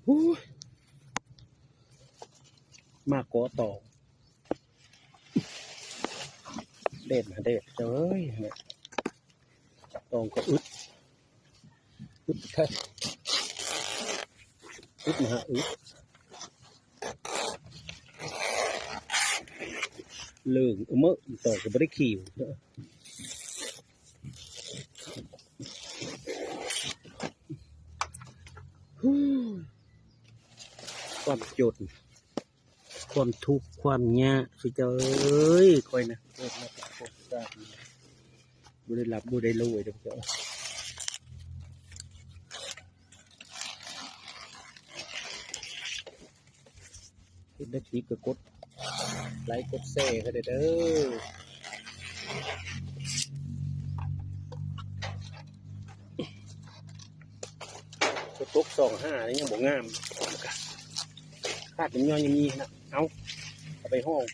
มาโกต่อเด็ดนะเด็ดเจ้ยเนี่ยตองก็อึดแท้อึดนะฮะอึดเลื่องเมื่อต่อก็ไม่ได้ขิวความจนความทุกข์ความยากสิเจ้ยคอยนะเกิดมาจากพวกสัตว์บุได้หลับบุได้รวยเด้อเจ้าเห็นได้คลิปก็กดไลค์กดแชร์กันเด้อกระตุก25นี่ยังบ่งามคาดเป็นย่อยยังมีนะเอาไปห้อง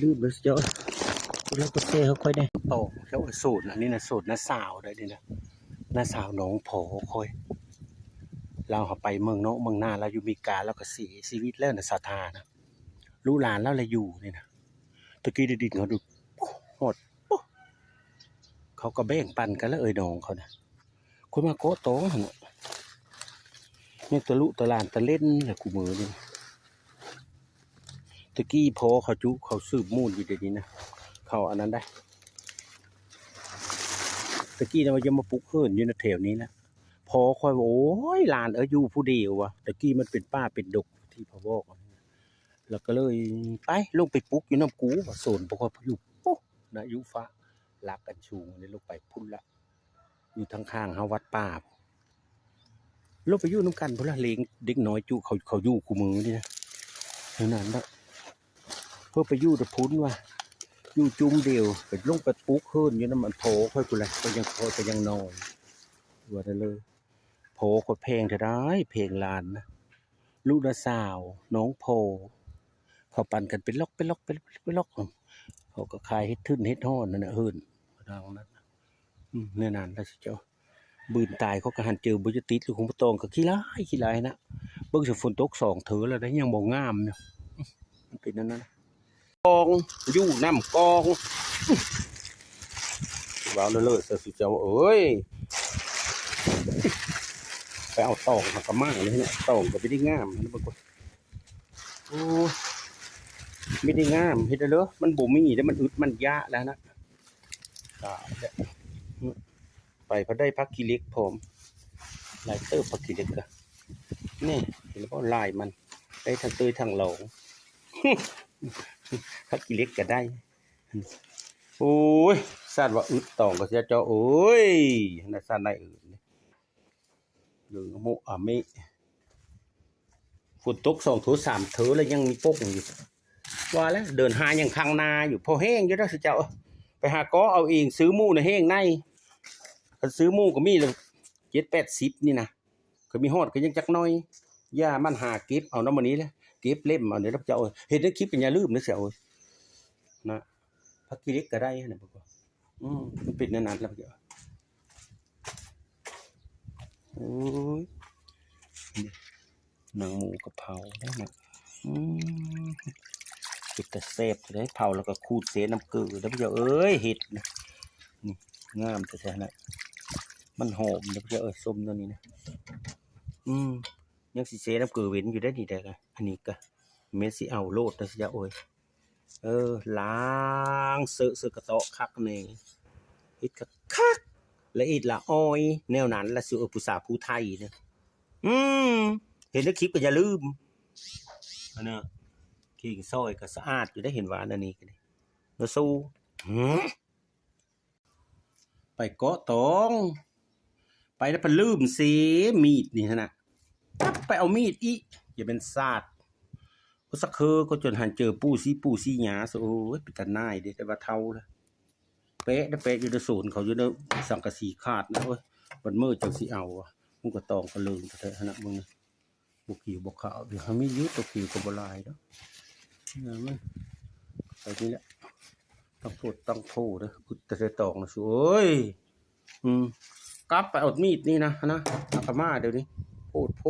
ลืมเลยเจ้าแล้วก็เซ่เขาค่อยได้โอ้เขาสูตรอันนี้นะสูตรน้าสาวได้ดินะน้าสาวน้องโผค่อยเราเขาไปเมืองโน้เมืองหน้าเราอยู่มีกาแล้วก็เสียชีวิตแล้วนะศรัทธานะลูกหลานแล้วเลยอยู่นี่นะตะกี้ดินเขาดูหดเขาก็แบ่งปันกันแล้วน้องเขานะคนมาโก้โต้งเนี่ยตะลุตะลานตะเล่นแหละกูมือนี่ตะกี้พอเขาจุเขาสืบมูลอยู่เดี๋ยวนี้นะเขาอันนั้นได้ตะกี้เราจะมาปลุกเฮิร์นอยู่ในแถวนี้นะพอคอยโอ้ยลานอยู่ผู้เดียววะตะกี้มันเป็นป้าเป็นดกที่พ่อบอกแล้วก็เลยไปลงไปปลุกอยู่น้ำกูว่าโซนพวกเขาอยู่ปุ๊บนะยุฟ้าลักกันชูงนี่ลงไปพุ่นละอยู่ทางข้างเฮาวัดป้าลงไปอยู่น้ำกันพุ่นละเลี้ยงเด็กน้อยจุเขาอยู่คู่มือนี่นะนั่นละเพื่อไปอยู่ตะพุ้นว่าอยู่จุ่มเดียวไปลงไปปลุกเฮิร์นอยู่น้ำมันโผค่อยกูเลยก็ยังนอนว่าได้เลยโผก็เพลงจะได้เพลงลานนะลูกนาสาวน้องโพเขาปั่นกันเป็นล็อกเขาก็คายเฮ็ดทึ่นเฮ็ดห่อนนั่นน่ะเฮิรนทางนั้นเนื้อนานแล้วสิเจ้าบืนตายเขาก็หันเจอบุญติดหรือของปตองก็ขี้ร้ายนะเบิ่งสิฝนตก2 เถือแล้วได้ยังบ่งามเนาะมันเป็นนั่นนะกองอยู่น้ำกองว้าวเลยสิเจ้าเอ้ยไปเอาตองมากระมั่งเลยเนี่ยตองก็ไม่ได้งามนะบางคนโอ้ไม่ได้งามเห็นเลยมันบ่มีแล้วมันอึดมันยะแล้วนะไปพอได้พักกิเล็กผมลายเตอร์พักกิเล็กอะนี่เห็นแล้วลายมันได้ทั้งเตยทั้งเหลาพักกิเล็กก็ได้โอ้ยสัตว์ว่าอึดตองก็จะเจ้าโอ้ยน่าสัตว์ในอื่นหรือโมอะเมฝนตก2 เถือ3 เถือแล้วยังมีปุ๊กอยู่ว่าแล้วเดินหาอย่างข้างนาอยู่พอแห้งอยู่แล้วสิเจ้าไปหาก้อเอาเองซื้อมูนะแห้งในซื้อมูก็มีเลย7-80นี่นะก็มีฮอดก็ยังจักน้อยย่ามันหาเก็บเอาน้ำมันนี้เลยเก็บเล่มเอาเดี๋ยวเราจะเห็นในคลิปเป็นอย่าลืมนะเสียวนะพักกิเล็กก็ได้นะบอกว่ามันเป็นนานๆแล้วเดี๋ยวโอ้ยหนังหมูกะเพราได้นะจุดแต่เซฟจะได้เผาแล้วก็คูดเสน้ำเกลือแล้วเดี๋ยวเห็ดนะนี่งามแต่แท้นะมันหอมแล้วเดี๋ยวส้มตัวนี้นะยังสีเสน้ำเกลือเว้นอยู่ได้ดีแต่กันอันนี้ก็เมสซี่เอาโลดนะสิจ้าโอ้ยล้างเสือกระโตะคักนี่อิดคักและอิดละอ้อยแนวนั้นละสื่อภาษาผู้ไทยนะเห็นในคลิปก็อย่าลืมนะขิงซอยก็สะอาดอยู่ได้เห็นหวานอันนี้กันแล้วสู้ไปเกาะตองไปแล้วไปลืมเสียมีดนี่นะไปเอามีดอีอย่าเป็นศาสตร์ก็สักก็จนหันเจอปูซี่หยาโอ้ยเป็นตาหน้าดิแต่ว่าเท่าละเป๊ะอยู่ในศูนย์เขาอยู่ในสังกะสีขาดนะเว้ยวันมืดจังสีเอามึงก็ตองก็ลืมเถอะนะมึง บกเขียวบกขาวเดี๋ยวเขาไม่ยืดตัวเขียวกับบลายเนาะนี่มันไปนี่แหละต้องโทษต้องโทษนะพุทธะตองนะสวยกลับไปเอามีดนี่นะเอากระมาเดี๋ยวนี้โพดโพ